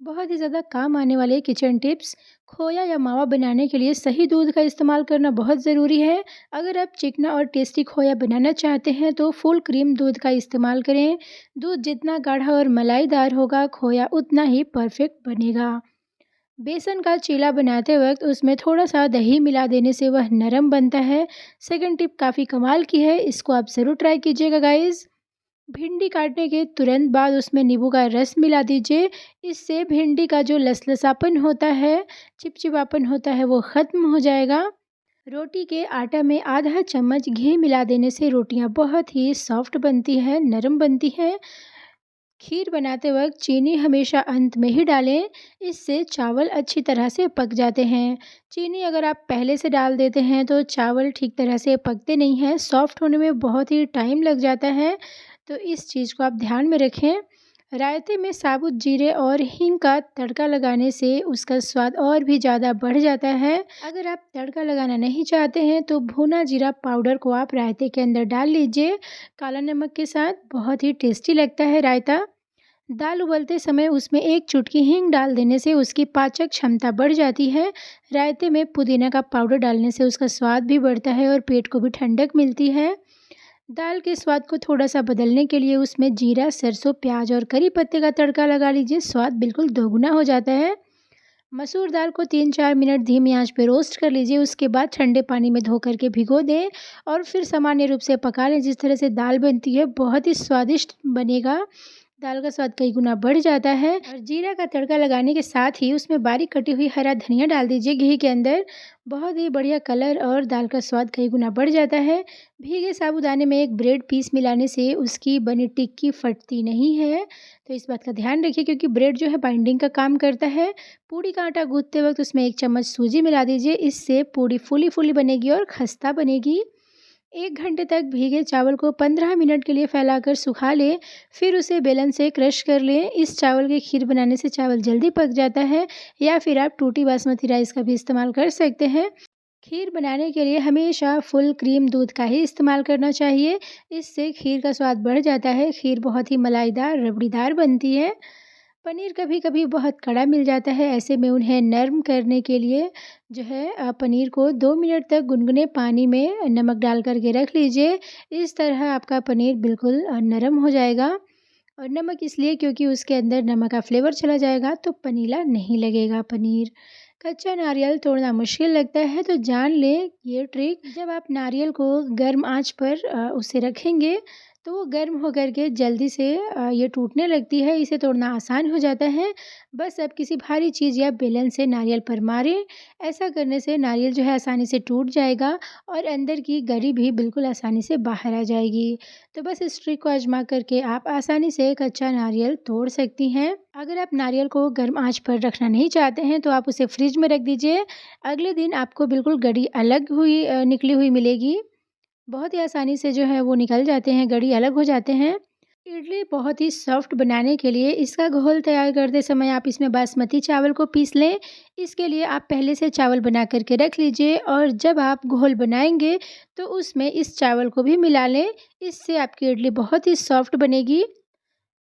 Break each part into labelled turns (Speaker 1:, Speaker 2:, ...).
Speaker 1: बहुत ही ज़्यादा काम आने वाले किचन टिप्स। खोया या मावा बनाने के लिए सही दूध का इस्तेमाल करना बहुत ज़रूरी है। अगर आप चिकना और टेस्टी खोया बनाना चाहते हैं तो फुल क्रीम दूध का इस्तेमाल करें। दूध जितना गाढ़ा और मलाईदार होगा, खोया उतना ही परफेक्ट बनेगा। बेसन का चीला बनाते वक्त उसमें थोड़ा सा दही मिला देने से वह नरम बनता है। सेकंड टिप काफ़ी कमाल की है, इसको आप ज़रूर ट्राई कीजिएगा गाइज़। भिंडी काटने के तुरंत बाद उसमें नींबू का रस मिला दीजिए। इससे भिंडी का जो लसलसापन होता है, चिपचिपापन होता है, वो ख़त्म हो जाएगा। रोटी के आटा में आधा चम्मच घी मिला देने से रोटियां बहुत ही सॉफ्ट बनती हैं, नरम बनती हैं। खीर बनाते वक्त चीनी हमेशा अंत में ही डालें, इससे चावल अच्छी तरह से पक जाते हैं। चीनी अगर आप पहले से डाल देते हैं तो चावल ठीक तरह से पकते नहीं हैं, सॉफ्ट होने में बहुत ही टाइम लग जाता है। तो इस चीज़ को आप ध्यान में रखें। रायते में साबुत जीरे और हींग का तड़का लगाने से उसका स्वाद और भी ज़्यादा बढ़ जाता है। अगर आप तड़का लगाना नहीं चाहते हैं तो भुना जीरा पाउडर को आप रायते के अंदर डाल लीजिए काला नमक के साथ, बहुत ही टेस्टी लगता है रायता। दाल उबलते समय उसमें एक चुटकी हींग डाल देने से उसकी पाचक क्षमता बढ़ जाती है। रायते में पुदीना का पाउडर डालने से उसका स्वाद भी बढ़ता है और पेट को भी ठंडक मिलती है। दाल के स्वाद को थोड़ा-सा बदलने के लिए उसमें जीरा, सरसों, प्याज और करी पत्ते का तड़का लगा लीजिए, स्वाद बिल्कुल दोगुना हो जाता है। मसूर दाल को 3-4 मिनट धीमी आंच पे रोस्ट कर लीजिए, उसके बाद ठंडे पानी में धो कर के भिगो दें और फिर सामान्य रूप से पका लें। जिस तरह से दाल बनती है, बहुत ही स्वादिष्ट बनेगा। दाल का स्वाद कई गुना बढ़ जाता है और जीरा का तड़का लगाने के साथ ही उसमें बारीक कटी हुई हरा धनिया डाल दीजिए घी के अंदर। बहुत ही बढ़िया कलर और दाल का स्वाद कई गुना बढ़ जाता है। भीगे साबूदाने में एक ब्रेड पीस मिलाने से उसकी बनी टिक्की फटती नहीं है, तो इस बात का ध्यान रखिए क्योंकि ब्रेड जो है बाइंडिंग का काम करता है। पूड़ी का आटा गूँथते वक्त उसमें 1 चम्मच सूजी मिला दीजिए, इससे पूड़ी फूली-फूली बनेगी और खस्ता बनेगी। 1 घंटे तक भीगे चावल को 15 मिनट के लिए फैलाकर सुखा लें, फिर उसे बेलन से क्रश कर लें। इस चावल की खीर बनाने से चावल जल्दी पक जाता है, या फिर आप टूटी बासमती राइस का भी इस्तेमाल कर सकते हैं। खीर बनाने के लिए हमेशा फुल क्रीम दूध का ही इस्तेमाल करना चाहिए, इससे खीर का स्वाद बढ़ जाता है। खीर बहुत ही मलाईदार, रबड़ीदार बनती है। पनीर कभी-कभी बहुत कड़ा मिल जाता है, ऐसे में उन्हें नरम करने के लिए जो है पनीर को 2 मिनट तक गुनगुने पानी में नमक डाल कर के रख लीजिए। इस तरह आपका पनीर बिल्कुल नरम हो जाएगा और नमक इसलिए क्योंकि उसके अंदर नमक का फ्लेवर चला जाएगा तो पनीला नहीं लगेगा पनीर। कच्चा नारियल तोड़ना मुश्किल लगता है तो जान लें ये ट्रिक, जब आप नारियल को गर्म आँच पर उसे रखेंगे तो वो गर्म होकर के जल्दी से ये टूटने लगती है, इसे तोड़ना आसान हो जाता है। बस आप किसी भारी चीज़ या बेलन से नारियल पर मारें, ऐसा करने से नारियल जो है आसानी से टूट जाएगा और अंदर की गरी भी बिल्कुल आसानी से बाहर आ जाएगी। तो बस इस ट्रिक को आज़मा करके आप आसानी से कच्चा नारियल तोड़ सकती हैं। अगर आप नारियल को गर्म आँच पर रखना नहीं चाहते हैं तो आप उसे फ्रिज में रख दीजिए। अगले दिन आपको बिल्कुल गरी अलग हुई निकली हुई मिलेगी। बहुत ही आसानी से जो है वो निकल जाते हैं, गड़ी अलग हो जाते हैं। इडली बहुत ही सॉफ्ट बनाने के लिए इसका घोल तैयार करते समय आप इसमें बासमती चावल को पीस लें। इसके लिए आप पहले से चावल बना कर के रख लीजिए और जब आप घोल बनाएँगे तो उसमें इस चावल को भी मिला लें। इससे आपकी इडली बहुत ही सॉफ्ट बनेगी।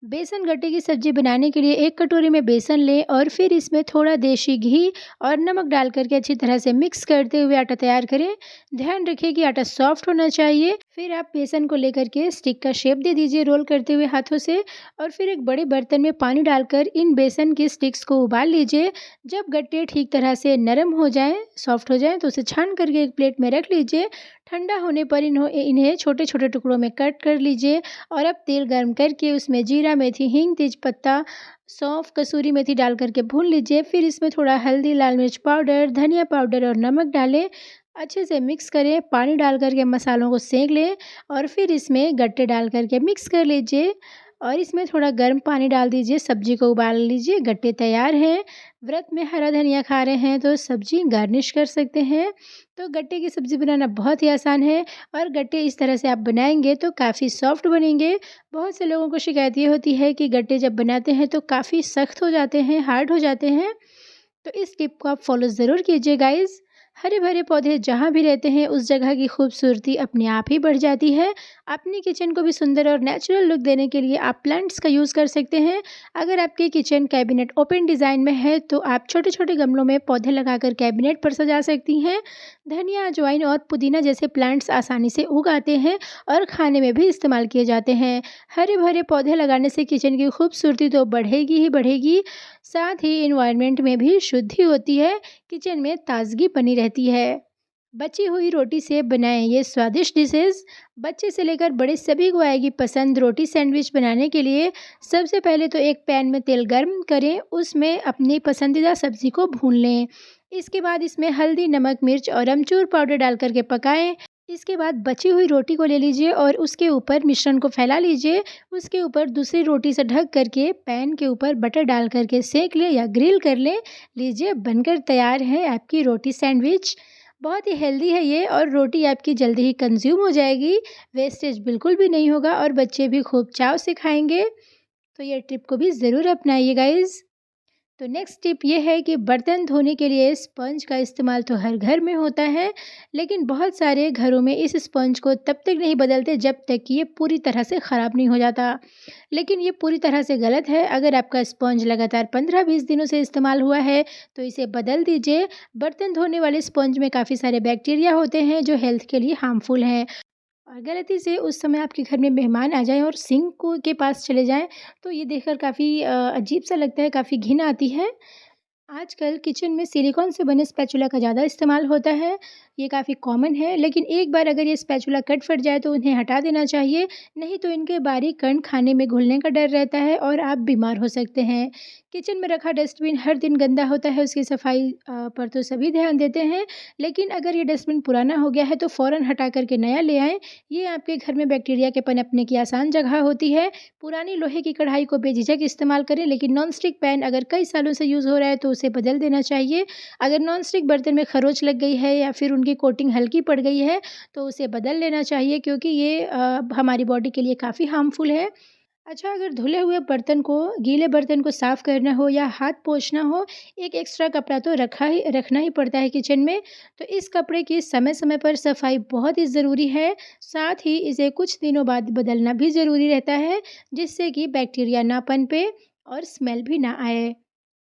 Speaker 1: बेसन गट्टे की सब्ज़ी बनाने के लिए 1 कटोरी में बेसन लें और फिर इसमें थोड़ा देशी घी और नमक डाल कर के अच्छी तरह से मिक्स करते हुए आटा तैयार करें। ध्यान रखिए कि आटा सॉफ्ट होना चाहिए। फिर आप बेसन को लेकर के स्टिक का शेप दे दीजिए रोल करते हुए हाथों से और फिर एक बड़े बर्तन में पानी डालकर इन बेसन की स्टिक्स को उबाल लीजिए। जब गट्टे ठीक तरह से नरम हो जाएँ, सॉफ्ट हो जाएँ तो उसे छान करके एक प्लेट में रख लीजिए। ठंडा होने पर इन्हें छोटे-छोटे टुकड़ों में कट कर लीजिए और अब तेल गर्म करके उसमें जीरा, मेथी, हींग, तेजपत्ता, सौंफ, कसूरी मेथी डाल कर के भून लीजिए। फिर इसमें थोड़ा हल्दी, लाल मिर्च पाउडर, धनिया पाउडर और नमक डालें। अच्छे से मिक्स करें, पानी डाल कर के मसालों को सेंक लें और फिर इसमें गट्टे डाल कर के मिक्स कर लीजिए और इसमें थोड़ा गर्म पानी डाल दीजिए। सब्जी को उबाल लीजिए, गट्टे तैयार हैं। व्रत में हरा धनिया खा रहे हैं तो सब्जी गार्निश कर सकते हैं। तो गट्टे की सब्ज़ी बनाना बहुत ही आसान है और गट्टे इस तरह से आप बनाएँगे तो काफ़ी सॉफ्ट बनेंगे। बहुत से लोगों को शिकायत ये होती है कि गट्टे जब बनाते हैं तो काफ़ी सख्त हो जाते हैं, हार्ड हो जाते हैं। तो इस टिप को आप फॉलो ज़रूर कीजिए गाइज़। हरे भरे पौधे जहाँ भी रहते हैं उस जगह की खूबसूरती अपने आप ही बढ़ जाती है। अपनी किचन को भी सुंदर और नेचुरल लुक देने के लिए आप प्लांट्स का यूज़ कर सकते हैं। अगर आपके किचन कैबिनेट ओपन डिज़ाइन में है तो आप छोटे छोटे गमलों में पौधे लगाकर कैबिनेट पर सजा सकती हैं। धनिया, अजवाइन और पुदीना जैसे प्लांट्स आसानी से उग आते हैं और खाने में भी इस्तेमाल किए जाते हैं। हरे भरे पौधे लगाने से किचन की खूबसूरती तो बढ़ेगी ही बढ़ेगी, साथ ही इन्वायरमेंट में भी शुद्धि होती है, किचन में ताजगी बनी रहती है। बची हुई रोटी से बनाएं ये स्वादिष्ट डिशेस बच्चे से लेकर बड़े सभी को आएगी पसंद। रोटी सैंडविच बनाने के लिए सबसे पहले तो एक पैन में तेल गर्म करें, उसमें अपनी पसंदीदा सब्जी को भून लें। इसके बाद इसमें हल्दी, नमक, मिर्च और अमचूर पाउडर डाल करके पकाएं। इसके बाद बची हुई रोटी को ले लीजिए और उसके ऊपर मिश्रण को फैला लीजिए। उसके ऊपर दूसरी रोटी से ढक करके पैन के ऊपर बटर डाल करके सेक लें या ग्रिल कर लें। लीजिए, बनकर तैयार है आपकी रोटी सैंडविच। बहुत ही हेल्दी है ये और रोटी आपकी जल्दी ही कंज्यूम हो जाएगी। वेस्टेज बिल्कुल भी नहीं होगा और बच्चे भी खूब चाव से खाएंगे। तो ये ट्रिप को भी ज़रूर अपनाइए गाइज़। तो नेक्स्ट टिप ये है कि बर्तन धोने के लिए स्पंज का इस्तेमाल तो हर घर में होता है, लेकिन बहुत सारे घरों में इस स्पंज को तब तक नहीं बदलते जब तक कि ये पूरी तरह से ख़राब नहीं हो जाता। लेकिन ये पूरी तरह से गलत है। अगर आपका स्पंज लगातार 15-20 दिनों से इस्तेमाल हुआ है तो इसे बदल दीजिए। बर्तन धोने वाले स्पंज में काफ़ी सारे बैक्टीरिया होते हैं जो हेल्थ के लिए हार्मफुल हैं। और गलती से उस समय आपके घर में मेहमान आ जाएँ और सिंक को के पास चले जाएँ, तो ये देखकर काफ़ी अजीब-सा लगता है, काफ़ी घिन आती है। आजकल किचन में सिलिकॉन से बने स्पैचुला का ज़्यादा इस्तेमाल होता है। ये काफ़ी कॉमन है, लेकिन एक बार अगर ये स्पैचुला कट फट जाए तो उन्हें हटा देना चाहिए, नहीं तो इनके बारीक कण खाने में घुलने का डर रहता है और आप बीमार हो सकते हैं। किचन में रखा डस्टबिन हर दिन गंदा होता है, उसकी सफाई पर तो सभी ध्यान देते हैं, लेकिन अगर ये डस्टबिन पुराना हो गया है तो फ़ौरन हटा कर के नया ले आएँ। ये आपके घर में बैक्टीरिया के पनपने की आसान जगह होती है। पुरानी लोहे की कढ़ाई को बेझिझक इस्तेमाल करें, लेकिन नॉन स्टिक पैन अगर कई सालों से यूज़ हो रहा है तो उसे बदल देना चाहिए। अगर नॉन स्टिक बर्तन में खरोंच लग गई है या फिर उनकी कोटिंग हल्की पड़ गई है तो उसे बदल लेना चाहिए, क्योंकि ये हमारी बॉडी के लिए काफ़ी हार्मफुल है। अच्छा, अगर धुले हुए बर्तन को, गीले बर्तन को साफ़ करना हो या हाथ पोंछना हो, एक एक्स्ट्रा कपड़ा तो रखना ही पड़ता है किचन में। तो इस कपड़े की समय-समय पर सफाई बहुत ही ज़रूरी है। साथ ही इसे कुछ दिनों बाद बदलना भी ज़रूरी रहता है, जिससे कि बैक्टीरिया ना पनपे और स्मेल भी ना आए।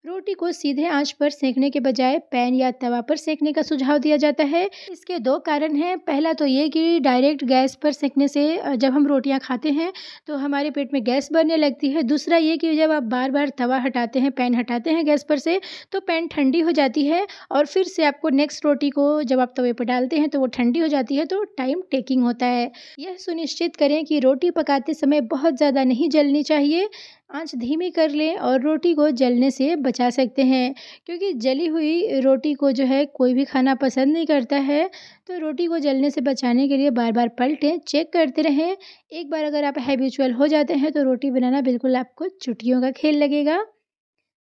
Speaker 1: रोटी को सीधे आंच पर सेंकने के बजाय पैन या तवा पर सेंकने का सुझाव दिया जाता है। इसके दो कारण हैं। पहला तो ये कि डायरेक्ट गैस पर सेंकने से जब हम रोटियां खाते हैं तो हमारे पेट में गैस बनने लगती है। दूसरा ये कि जब आप बार बार तवा हटाते हैं, पैन हटाते हैं गैस पर से, तो पैन ठंडी हो जाती है और फिर से आपको नेक्स्ट रोटी को जब आप तवे पर डालते हैं तो वो ठंडी हो जाती है, तो टाइम टेकिंग होता है। यह सुनिश्चित करें कि रोटी पकाते समय बहुत ज़्यादा नहीं जलनी चाहिए। आँच धीमी कर लें और रोटी को जलने से बचा सकते हैं, क्योंकि जली हुई रोटी को जो है कोई भी खाना पसंद नहीं करता है। तो रोटी को जलने से बचाने के लिए बार-बार पलटें, चेक करते रहें। एक बार अगर आप हैबिचुअल हो जाते हैं तो रोटी बनाना बिल्कुल आपको चुटकियों का खेल लगेगा।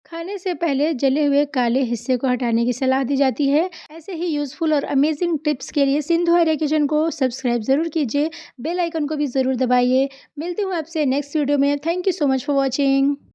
Speaker 1: खाने से पहले जले हुए काले हिस्से को हटाने की सलाह दी जाती है। ऐसे ही यूज़फुल और अमेजिंग टिप्स के लिए सिंधु आर्या किचन को सब्सक्राइब ज़रूर कीजिए, बेल आइकन को भी ज़रूर दबाइए। मिलती हूँ आपसे नेक्स्ट वीडियो में। Thank you so much for watching.